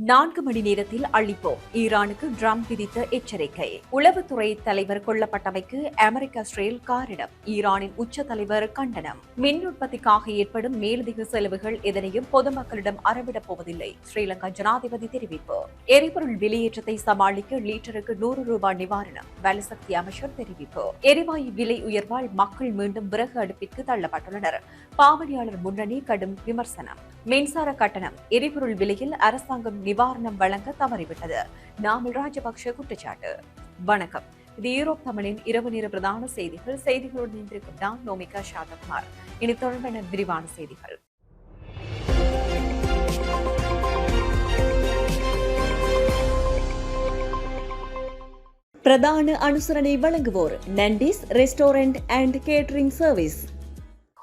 4 மணி நேரத்தில் அழிப்போம். ஈரானுக்கு ட்ரம்ப் விதித்த எச்சரிக்கை. உளவுத்துறை தலைவர் கொல்லப்பட்டமைக்கு அமெரிக்கா இஸ்ரேல் காரணம். ஈரானின் உச்ச தலைவர் கண்டனம். மின் உற்பத்திக்காக ஏற்படும் மேலதிக செலவுகள் எதனையும் பொதுமக்களிடம் அறவிடப் போவதில்லை. ஸ்ரீலங்கா ஜனாதிபதி தெரிவிப்பு. எரிபொருள் விலையேற்றத்தை சமாளிக்க லீட்டருக்கு ₹100 நிவாரணம். வலுசக்தி அமைச்சர் தெரிவிப்பு. எரிவாயு விலை உயர்வால் மக்கள் மீண்டும் விறகு அடுப்பிற்கு தள்ளப்பட்டுள்ளனர். பாவனையாளர் முன்னணி கடும் விமர்சனம். மின்சார கட்டணம் எரிபொருள் விலையில் அரசாங்கம் நிவாரணம் வழங்க தவறிவிட்டது. நாமல் ராஜபக்ஷ குற்றச்சாட்டு. வணக்கம், இது யூரோப் தமிழின் இரவு நேர பிரதான செய்திகள். செய்திகளோடு நின்றிருக்கும் நான் நோமிகா ஷாதகுமார். இனி தொடர்பான விரிவான செய்திகள். பிரதான அனுசரணை வழங்குவோர் நண்டிஸ் restaurant and catering service.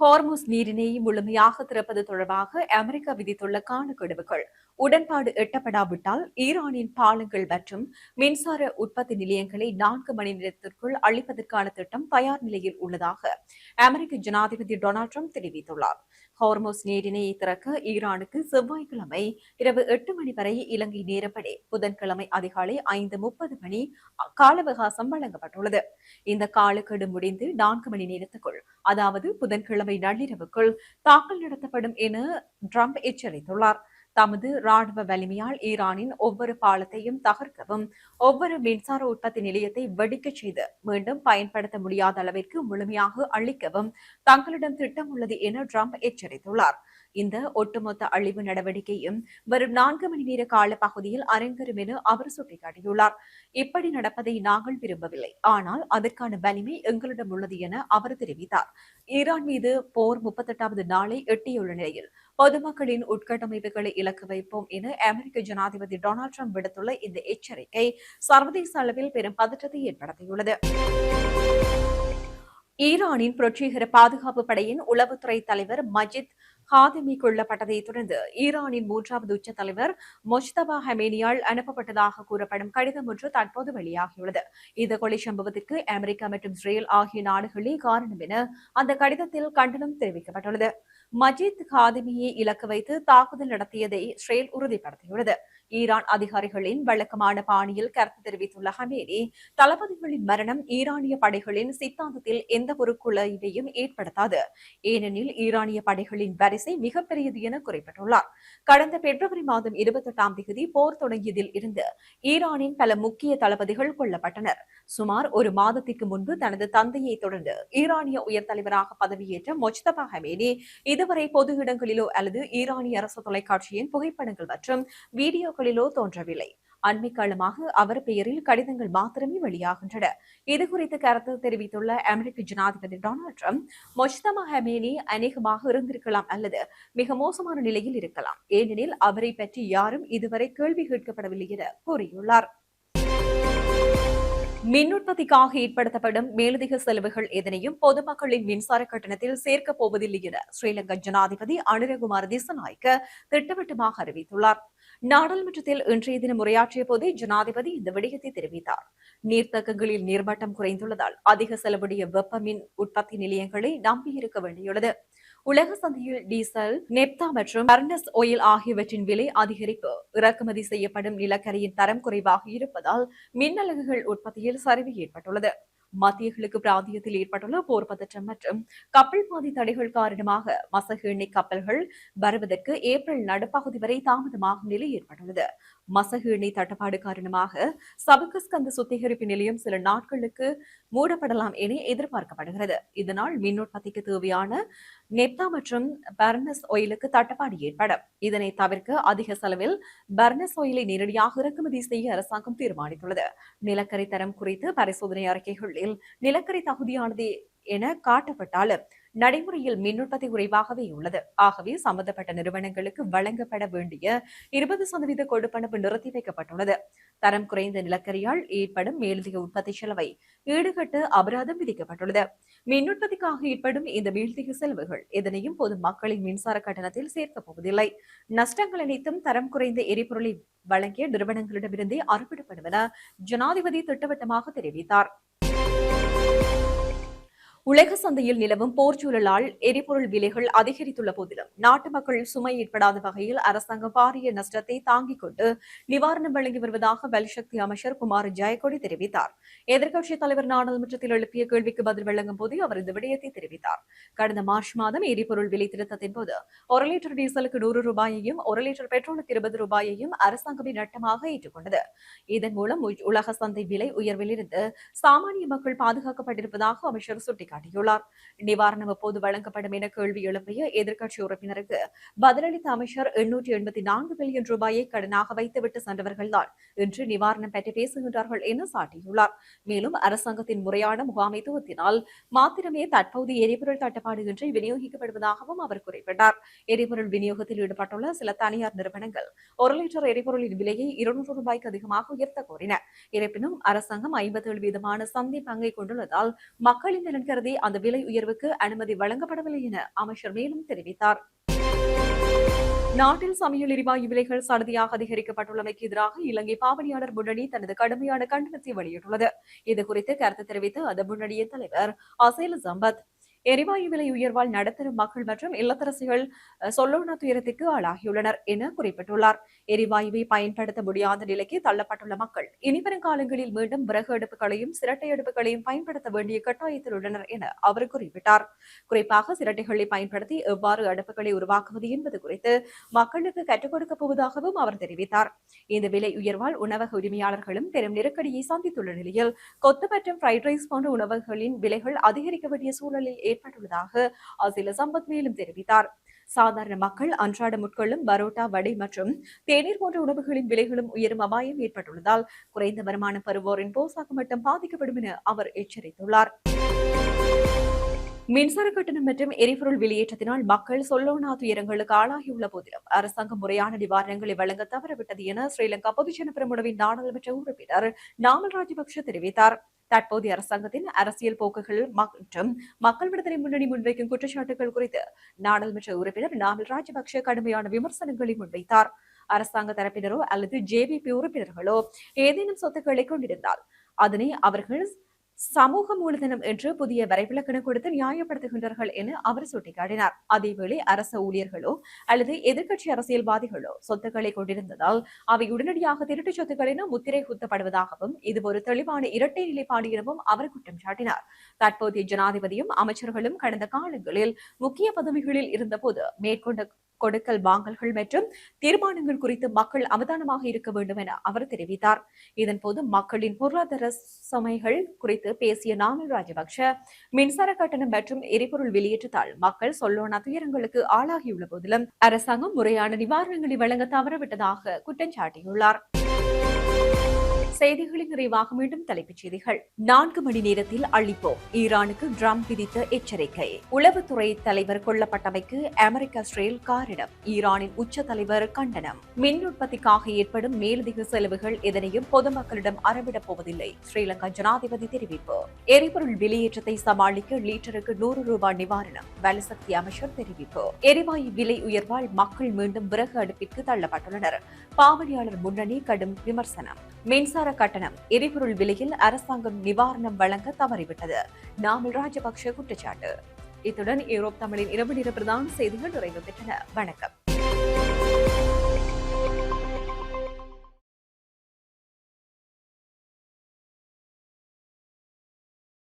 Hormuz நீரினை முழுமையாக திறப்பது தொடர்பாக அமெரிக்கா விதித்துள்ள காலக்கெடுவுகள் உடன்பாடு எட்டப்படாவிட்டால் ஈரானின் பாலங்கள் மற்றும் மின்சார உற்பத்தி நிலையங்களை 4 மணி நேரத்திற்குள் அழிப்பதற்கான திட்டம் தயார் நிலையில் உள்ளதாக அமெரிக்க ஜனாதிபதி டொனால்டு ட்ரம்ப் தெரிவித்துள்ளார். ஹார்முஸ் நீரினை திறக்க ஈரானுக்கு செவ்வாய்க்கிழமை இரவு 8 மணி வரை இலங்கை நேரப்படி புதன்கிழமை அதிகாலை 5:30 மணி கால அவகாசம் வழங்கப்பட்டுள்ளது. இந்த காலக்கெடு முடிந்து 4 மணி நேரத்துக்குள், அதாவது புதன்கிழமை நள்ளிரவுக்குள் தாக்கல் நடத்தப்படும் என ட்ரம்ப் எச்சரித்துள்ளார். தமது ராணுவ வலிமையால் ஈரானின் ஒவ்வொரு பாலத்தையும் தகர்க்கவும், ஒவ்வொரு மின்சார உற்பத்தி நிலையத்தை வெடிக்கச் செய்து மீண்டும் பயன்படுத்த முடியாத அளவிற்கு முழுமையாக அழிக்கவும் தங்களிடம் திட்டம் உள்ளது என ட்ரம்ப் எச்சரித்துள்ளார். இந்த ஒட்டுமொத்த அழிவு நடவடிக்கையும் வரும் 4 மணி நேர கால பகுதியில் அரங்கேறும் என அவர் சுட்டிக்காட்டியுள்ளார். இப்படி நடப்பதை நாங்கள் விரும்பவில்லை, ஆனால் அதற்கான வலிமை எங்களிடம் உள்ளது என அவர் தெரிவித்தார். ஈரான் மீது போர் 38வது நாளை எட்டியுள்ள நிலையில் பொதுமக்களின் உட்கட்டமைப்புகளை இலக்கு வைப்போம் என அமெரிக்க ஜனாதிபதி டொனால்டு ட்ரம்ப் விடுத்துள்ள இந்த எச்சரிக்கை சர்வதேச அளவில் பெரும் பதற்றத்தை ஏற்படுத்தியுள்ளது. ஈரானின் புரட்சிகர பாதுகாப்பு படையின் உளவுத்துறை தலைவர் மஜித் ஹாதிமி கொல்லப்பட்டதை தொடர்ந்து ஈரானின் 3வது உச்ச தலைவர் மொஜ்தபா ஹமேனியால் அனுப்பப்பட்டதாக கூறப்படும் கடிதம் ஒன்று தற்போது வெளியாகியுள்ளது. இந்த கொலை சம்பவத்திற்கு அமெரிக்கா மற்றும் இஸ்ரேல் ஆகிய நாடுகளே காரணம் என அந்த கடிதத்தில் கண்டனம் தெரிவிக்கப்பட்டுள்ளது. மஜித் ஹாதிமியை இலக்கு வைத்து தாக்குதல் நடத்தியதை இஸ்ரேல் உறுதிப்படுத்தியுள்ளது. ஈரான் அதிகாரிகளின் வழக்கமான பாணியில் கருத்து தெரிவித்துள்ள ஹமேனி, தளபதிகளின் மரணம் ஈரானிய படைகளின் சித்தாந்தத்தில் எந்த ஒரு குலைவையும் ஏற்படுத்தாது, ஏனெனில் ஈரானிய படைகளின் வரிசை மிகப்பெரியது என குறிப்பிட்டுள்ளார். கடந்த பிப்ரவரி மாதம் 28ஆம் தேதி போர் தொடங்கியதில் இருந்து ஈரானின் பல முக்கிய தளபதிகள் கொல்லப்பட்டனர். சுமார் ஒரு மாதத்திற்கு முன்பு தனது தந்தையை தொடர்ந்து ஈரானிய உயர் தலைவராக பதவியேற்ற மொஜ்தபா ஹமேனி இதுவரை பொது இடங்களிலோ அல்லது ஈரானிய அரசு தொலைக்காட்சியின் புகைப்படங்கள் மற்றும் வீடியோக்களிலோ தோன்றவில்லை. அண்மை காலமாக அவர் பெயரில் கடிதங்கள் மாத்திரமே வெளியாகின்றன. இதுகுறித்து கருத்து தெரிவித்துள்ள அமெரிக்க ஜனாதிபதி டொனால்டு ட்ரம்ப், மொஜ்தபா ஹமேனி அநேகமாக இருந்திருக்கலாம் அல்லது மிக மோசமான நிலையில் இருக்கலாம், ஏனெனில் அவரை பற்றி யாரும் இதுவரை கேள்வி கேட்கப்படவில்லை என கூறியுள்ளார். மின் உற்பத்திக்காக ஏற்படுத்தப்படும் மேலதிக செலவுகள் எதனையும் பொதுமக்களின் மின்சார கட்டணத்தில் சேர்க்கப் போவதில்லை என ஸ்ரீலங்கா ஜனாதிபதி அனுரகுமார் திசாநாயக்க திட்டவட்டமாக அறிவித்துள்ளார். நாடாளுமன்றத்தில் இன்றைய தினம் உரையாற்றிய போதே ஜனாதிபதி இந்த விடயத்தை தெரிவித்தார். நீர்த்தேக்கங்களில் நீர்மட்டம் குறைந்துள்ளதால் அதிக செலவுடைய வெப்ப மின் உற்பத்தி நிலையங்களை நம்பியிருக்க வேண்டியுள்ளது. உலக சந்தையில் டீசல், நெப்தா மற்றும் பர்னஸ் ஆயில் ஆகியவற்றின் விலை அதிகரிப்பு, இறக்குமதி செய்யப்படும் நிலக்கரியின் தரம் குறைவாக இருப்பதால் மின்னலகுகள் உற்பத்தியில் சரிவு ஏற்பட்டுள்ளது. மத்திய கிழக்கு பிராந்தியத்தில் ஏற்பட்டுள்ள போர் பதற்றம் மற்றும் கப்பல் பாதை தடைகள் காரணமாக மசகு எண்ணெய் கப்பல்கள் வருவதற்கு ஏப்ரல் நடுப்பகுதி வரை தாமதமாகும் நிலை ஏற்பட்டுள்ளது. மசகு எண்ணெய் தட்டுப்பாடு காரணமாக சபகஸ்கந்த சுத்திகரிப்பு நிலையம் சில நாட்களுக்கு மூடப்படலாம் என எதிர்பார்க்கப்படுகிறது. இதனால் மின் உற்பத்திக்கு தேவையான நெப்தா மற்றும் பர்னஸ் ஆயிலுக்கு தட்டுப்பாடு ஏற்படும். இதனை தவிர்க்க அதிக செலவில் பர்னஸ் ஆயிலை நேரடியாக இறக்குமதி செய்ய அரசாங்கம் தீர்மானித்துள்ளது. நிலக்கரி தரம் குறித்து பரிசோதனை அறிக்கைகளில் நிலக்கரி தகுதியானது என காட்டப்பட்டாலும் நடைமுறையில் மின் உற்பத்தி குறைவாகவே உள்ளது. ஆகவே சம்பந்தப்பட்ட நிறுவனங்களுக்கு வழங்கப்பட வேண்டிய 20% கொடுப்பனவு நிறுத்தி வைக்கப்பட்டுள்ளது. தரம் குறைந்த நிலக்கரியால் ஏற்படும் மேலதிக உற்பத்தி செலவை ஈடுகட்ட அபராதம் விதிக்கப்பட்டுள்ளது. மின் உற்பத்திக்காக ஏற்படும் இந்த மேலதிக செலவுகள் எதனையும் பொது மக்களின் மின்சார கட்டணத்தில் சேர்க்கப் போவதில்லை. நஷ்டங்கள் அனைத்தும் தரம் குறைந்த எரிபொருளை வழங்கிய நிறுவனங்களிடமிருந்தே அறவிடப்படும் என ஜனாதிபதி திட்டவட்டமாக தெரிவித்தார். உலக சந்தையில் நிலவும் போர் சூழலால் எரிபொருள் விலைகள் அதிகரித்துள்ள போதிலும் நாட்டு மக்கள் சுமை ஏற்படாத வகையில் அரசாங்கம் பாரிய நஷ்டத்தை தாங்கிக் கொண்டு நிவாரணம் வழங்கி வருவதாக வல்சக்தி அமைச்சர் குமார் ஜெயக்கொடி தெரிவித்தார். எதிர்க்கட்சித் தலைவர் நாடாளுமன்றத்தில் எழுப்பிய கேள்விக்கு பதில் வழங்கும் போது அவர் இந்த விடயத்தை தெரிவித்தார். கடந்த மார்ச் மாதம் எரிபொருள் விலை திருத்தத்தின் போது 1 லிட்டர் டீசலுக்கு 100 ரூபாயையும் 1 லிட்டர் பெட்ரோலுக்கு 20 ரூபாயையும் அரசாங்கமே நட்டமாக ஏற்றுக்கொண்டது. இதன் மூலம் உலக சந்தை விலை உயர்விலிருந்து சாமானிய மக்கள் பாதுகாக்கப்பட்டிருப்பதாக அமைச்சர் சுட்டிக்காட்டினார். நிவாரணம் எப்போது வழங்கப்படும் என கேள்வி எழுப்பிய எதிர்க்கட்சி உறுப்பினருக்கு பதிலளித்த அமைச்சர் 884 பில்லியன் ரூபாயை கடனாக வைத்துவிட்டு சென்றவர்கள்தான் இன்று நிவாரணம் பற்றி பேசுகின்றார்கள் என சாட்டியுள்ளார். மேலும் அரசாங்கத்தின் முறையான முகாமைத்துவத்தினால் மாத்திரமே தற்போது எரிபொருள் தட்டுப்பாடு இன்றி விநியோகிக்கப்படுவதாகவும் அவர் குறிப்பிட்டார். எரிபொருள் விநியோகத்தில் ஈடுபட்டுள்ள சில தனியார் நிறுவனங்கள் 1 லிட்டர் எரிபொருளின் விலையை 200 ரூபாய்க்கு அதிகமாக உயர்த்த கோரின. இருப்பினும் அரசாங்கம் 57% சந்தை பங்கை கொண்டுள்ளதால் மக்களின் நலன் கருதி அந்த விலை உயர்வுக்கு அனுமதி வழங்கப்படவில்லை என அமைச்சர் மேலும் தெரிவித்தார். நாட்டில் சமையல் எரிவாயு விலைகள் சடதியாக அதிகரிக்கப்பட்டுள்ளமைக்கு எதிராக இலங்கை பாவனையாளர் முன்னணி தனது கடுமையான கண்டனத்தை வெளியிட்டுள்ளது. இதுகுறித்து கருத்து தெரிவித்த அந்த முன்னணியின் தலைவர் அசேல சம்பத் எரிவாயு விலை உயர்வால் நடுத்தர மக்கள் மற்றும் இல்லத்தரசிகள் சொல்லோனா துயரத்திற்கு ஆளாகியுள்ளனர் என குறிப்பிட்டுள்ளார். எரிவாயுவை பயன்படுத்த முடியாத நிலைக்கு தள்ளப்பட்டுள்ள மக்கள் இனிவரும் காலங்களில் மீண்டும் விறகு அடுப்புகளையும் சிரட்டை அடுப்புகளையும் பயன்படுத்த வேண்டிய கட்டாயத்தில் உள்ளனர் என அவர் குறிப்பிட்டார். குறிப்பாக சிரட்டைகளை பயன்படுத்தி எவ்வாறு அடுப்புகளை உருவாக்குவது என்பது குறித்து மக்களுக்கு கற்றுக் கொடுக்கப் போவதாகவும் அவர் தெரிவித்தார். இந்த விலை உயர்வால் உணவக உரிமையாளர்களும் பெரும் நெருக்கடியை சந்தித்துள்ள நிலையில் கொத்து மற்றும் ஃப்ரைட் ரைஸ் போன்ற உணவுகளின் விலைகள் அதிகரிக்க வேண்டிய சூழலில் ஏற்பட்டுள்ளதாக அசில சம்பத் மேலும் தெரிவித்தார். சாதாரண மக்கள் அன்றாடம் உட்கொள்ளும் பரோட்டா, வடை மற்றும் தேநீர் போன்ற உணவுகளின் விலைகளும் உயரும் அபாயம் ஏற்பட்டுள்ளதால் குறைந்த வருமானம் பெறுவோரின் போசாக்கு மட்டும் பாதிக்கப்படும் என அவர் எச்சரித்துள்ளார். மின்சார கட்டணம் மற்றும் எரிபொருள் வெளியேற்றத்தினால் மக்கள் சொல்லோனா துயரங்களுக்கு ஆளாகியுள்ள போதிலும் அரசாங்கம் முறையான நிவாரணங்களை வழங்க தவறவிட்டது என ஸ்ரீலங்கா பொதுஜன பெரமுனவின் நாடாளுமன்ற உறுப்பினர் நாமல் ராஜபக்ஷ தெரிவித்தார். தற்போதைய அரசாங்கத்தின் அரசியல் போக்குகள் மற்றும் மக்கள் விடுதலை முன்னணி முன்வைக்கும் குற்றச்சாட்டுகள் குறித்து நாடாளுமன்ற உறுப்பினர் நாமல் ராஜபக்ஷ கடுமையான விமர்சனங்களை முன்வைத்தார். அரசாங்க தரப்பினரோ அல்லது ஜேவிபி உறுப்பினர்களோ ஏதேனும் சொத்துக்களை கொண்டிருந்தால் அதனை அவர்கள் சமூக மூலதனம் என்று புதிய வரைவிலக்கணம் கொடுத்து நியாயப்படுத்துகின்றார்கள் என அவர் சுட்டிக்காட்டினார். அதேவேளை அரச ஊழியர்களோ அல்லது எதிர்க்கட்சி அரசியல்வாதிகளோ சொத்துக்களை கொண்டிருந்ததால் அவை உடனடியாக திருட்டு சொத்துக்கள் என முத்திரை குத்தப்படுவதாகவும் இது ஒரு தெளிவான இரட்டை நிலைப்பாடு எனவும் அவர் குற்றம் சாட்டினார். தற்போதைய ஜனாதிபதியும் அமைச்சர்களும் கடந்த காலங்களில் முக்கிய பதவிகளில் இருந்தபோது மேற்கொண்ட கொடுக்கல் வாங்கல்கள் மற்றும் தீர்மானங்கள் குறித்து மக்கள் அவதானமாக இருக்க வேண்டும் என அவர் தெரிவித்தார். இதன்போது மக்களின் பொருளாதார சுமைகள் குறித்து பேசிய நாமல் ராஜபக்ஷ மின்சார கட்டணம் மற்றும் எரிபொருள் வெளியேற்றத்தால் மக்கள் சொல்லோனா துயரங்களுக்கு ஆளாகியுள்ள போதிலும் அரசாங்கம் முறையான நிவாரணங்களை வழங்க தவறவிட்டதாக குற்றம் சாட்டியுள்ளார். செய்திகளின் நிறைவாக மீண்டும் தலைப்புச் செய்திகள். 4 மணி நேரத்தில் அழிப்போம், ஈரானுக்கு ட்ரம்ப் விதித்த எச்சரிக்கை. உளவுத்துறை தலைவர் கொல்லப்பட்டமைக்கு அமெரிக்கா இஸ்ரேல் காரணம், ஈரானின் உச்ச தலைவர் கண்டனம். மின் உற்பத்திக்காக ஏற்படும் மேலதிக செலவுகள் எதனையும் பொதுமக்களிடம் அறவிடப் போவதில்லை, ஸ்ரீலங்கா ஜனாதிபதி தெரிவிப்பு. எரிபொருள் வெளியேற்றத்தை சமாளிக்க லீட்டருக்கு 100 ரூபாய் நிவாரணம், வலுசக்தி அமைச்சர் தெரிவிப்பு. எரிவாயு விலை உயர்வால் மக்கள் மீண்டும் விறகு அடுப்பிற்கு தள்ளப்பட்டுள்ளனர், பாவனையாளர் முன்னணி கடும் விமர்சனம். மின்சார கட்டணம், எரிபொருள் விலையில் அரசாங்கம் நிவாரணம் வழங்க தவறிவிட்டது, நாமல் ராஜபக்ஷ குற்றச்சாட்டு. இத்துடன் யூரோப் தமிழின் இரவு நேர பிரதான செய்திகள் நிறைவு பெற்றன. வணக்கம்.